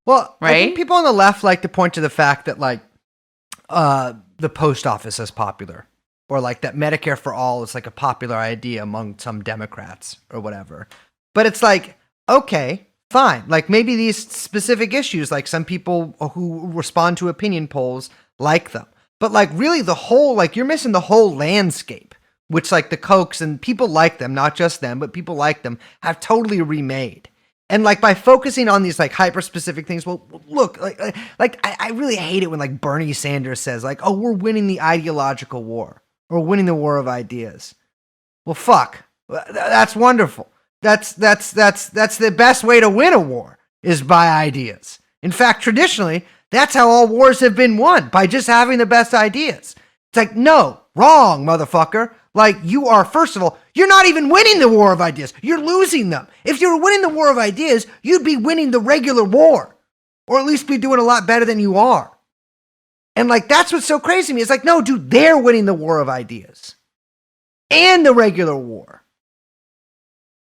Well, right? I think people on the left like to point to the fact that like the post office is popular, or like that Medicare for all is like a popular idea among some Democrats or whatever. But it's like, okay, fine. Like maybe these specific issues, like some people who respond to opinion polls like them. But like really the whole, like you're missing the whole landscape, which like the Kochs and people like them, not just them, but people like them have totally remade. And like by focusing on these like hyper specific things, well, look, I really hate it when like Bernie Sanders says like, oh, we're winning the ideological war, or winning the war of ideas. Well, fuck, that's wonderful. That's the best way to win a war is by ideas. In fact, traditionally, that's how all wars have been won, by just having the best ideas. It's like, no, wrong, motherfucker. Like, you are, first of all, you're not even winning the war of ideas. You're losing them. If you were winning the war of ideas, you'd be winning the regular war, or at least be doing a lot better than you are. And like, that's what's so crazy to me. It's like, no, dude, they're winning the war of ideas and the regular war.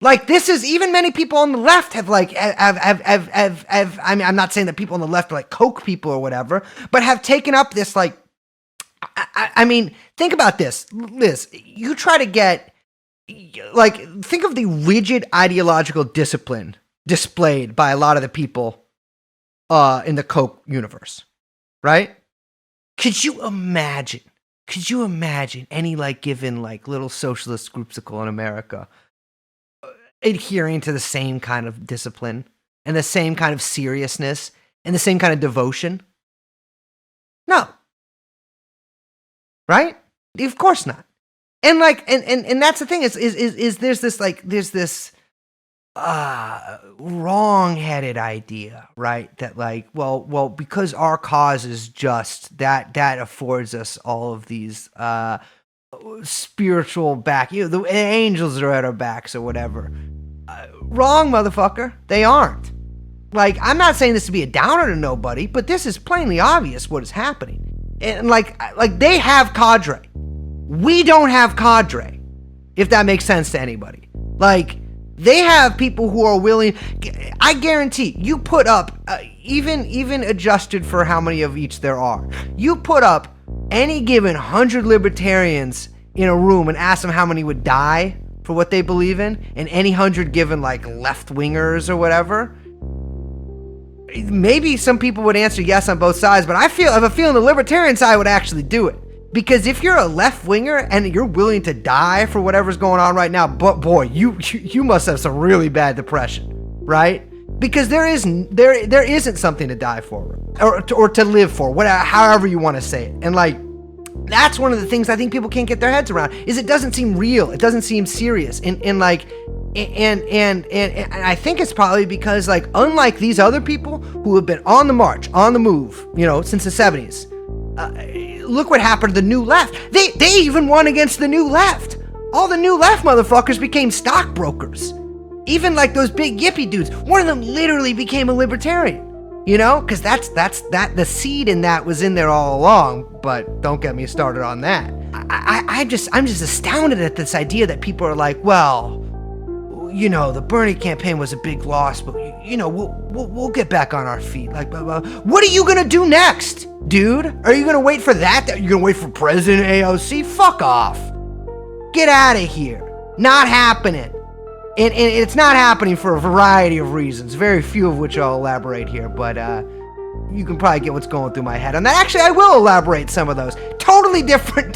Like, this is, even many people on the left have like, I mean, I'm not saying that people on the left are like Koch people or whatever, but have taken up this like, I mean, think about this, Liz. You try to get, like, think of the rigid ideological discipline displayed by a lot of the people in the Koch universe, right? Could you imagine any, like, given, like, little socialist groupsicle in America adhering to the same kind of discipline and the same kind of seriousness and the same kind of devotion? No. Right? Of course not. And like, and that's the thing is there's this wrong-headed idea, right? That like, well, because our cause is just, that affords us all of these spiritual back, the angels are at our backs or whatever. Wrong, motherfucker. They aren't. Like, I'm not saying this to be a downer to nobody, but this is plainly obvious what is happening. And like they have cadre. We don't have cadre, if that makes sense to anybody. Like, they have people who are willing. I guarantee you put up, even adjusted for how many of each there are, you put up any given 100 libertarians in a room and ask them how many would die for what they believe in, and any 100 given like left-wingers or whatever, maybe some people would answer yes on both sides, but I have a feeling the libertarian side would actually do it. Because if you're a left-winger and you're willing to die for whatever's going on right now, but boy, you must have some really bad depression, right? Because there isn't something to die for, or to live for, whatever, however you want to say it. And like, that's one of the things I think people can't get their heads around, is it doesn't seem real, it doesn't seem serious, and I think it's probably because, like, unlike these other people who have been on the march, on the move, since the 70s, look what happened to the New Left. They even won against the New Left. All the New Left motherfuckers became stockbrokers. Even like those big yippie dudes, one of them literally became a libertarian. Because the seed in that was in there all along. But don't get me started on that. I'm just astounded at this idea that people are like, well, the Bernie campaign was a big loss, but we'll get back on our feet. Like, blah, blah. What are you gonna do next, dude? Are you gonna wait for that? You're gonna wait for President AOC? Fuck off. Get out of here. Not happening. And it's not happening for a variety of reasons, very few of which I'll elaborate here, but you can probably get what's going through my head on that. Actually, I will elaborate some of those. Totally different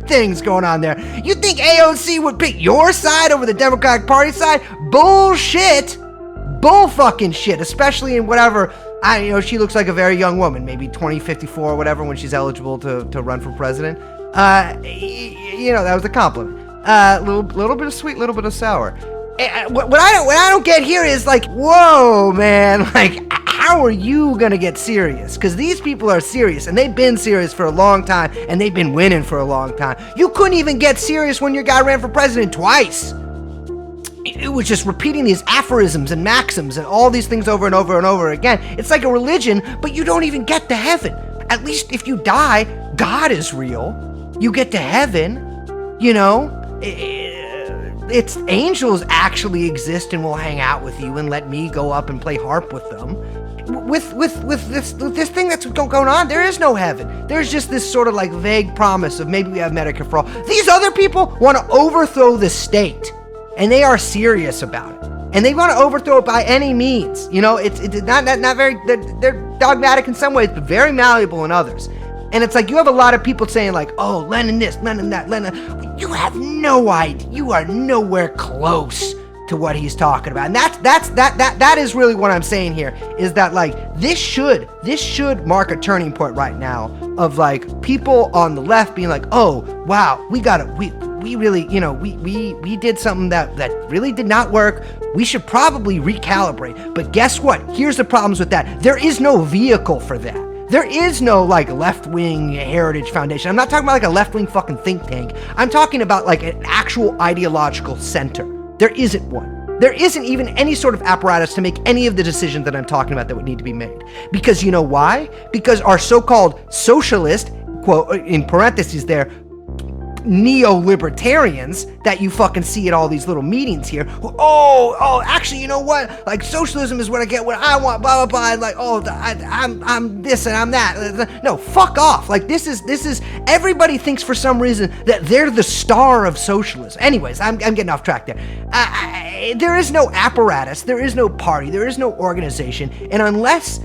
things going on there. You think AOC would pick your side over the Democratic Party side? Bullshit. Bull fucking shit, especially in whatever, she looks like a very young woman, maybe 54 or whatever, when she's eligible to run for president. That was a compliment. Little bit of sweet, little bit of sour. What I don't get here is like, whoa, man, like, how are you gonna get serious? Because these people are serious, and they've been serious for a long time, and they've been winning for a long time. You couldn't even get serious when your guy ran for president twice. It was just repeating these aphorisms and maxims and all these things over and over and over again. It's like a religion, but you don't even get to heaven. At least if you die, God is real. You get to heaven, it's angels actually exist and will hang out with you and let me go up and play harp with them. with this thing that's going on, there is no heaven. There's just this sort of like vague promise of maybe we have Medicare for all. These other people want to overthrow the state, and they are serious about it. And they want to overthrow it by any means. You know, it's not very, they're dogmatic in some ways, but very malleable in others. And it's like you have a lot of people saying like, oh, Lenin this, Lenin that, Lenin. You have no idea. You are nowhere close to what he's talking about. And that is really what I'm saying here, is that like this should mark a turning point right now of like people on the left being like, oh wow, we really, you know, we did something that really did not work. We should probably recalibrate. But guess what? Here's the problems with that. There is no vehicle for that. There is no like left-wing heritage foundation. I'm not talking about like a left-wing fucking think tank. I'm talking about like an actual ideological center. There isn't one. There isn't even any sort of apparatus to make any of the decisions that I'm talking about that would need to be made. Because you know why? Because our so-called socialist, quote, in parentheses there, neo-libertarians that you fucking see at all these little meetings here. Oh, actually, you know what? Like, socialism is when I get what I want, blah, blah, blah. And like, oh, I'm this and I'm that. No, fuck off. Like, this is, everybody thinks for some reason that they're the star of socialism. Anyways, I'm getting off track there. There is no apparatus. There is no party. There is no organization. And unless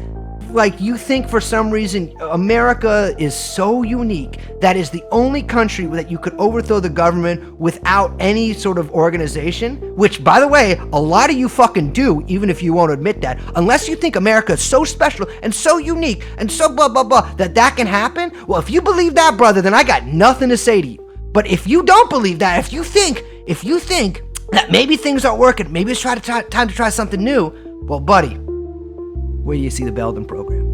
like you think for some reason America is so unique that is the only country that you could overthrow the government without any sort of organization, which by the way, a lot of you fucking do, even if you won't admit that, unless you think America is so special and so unique and so blah, blah, blah, that can happen. Well, if you believe that, brother, then I got nothing to say to you. But if you don't believe that, if you think that maybe things aren't working, maybe it's time to try something new, well, buddy, where do you see the Belden program?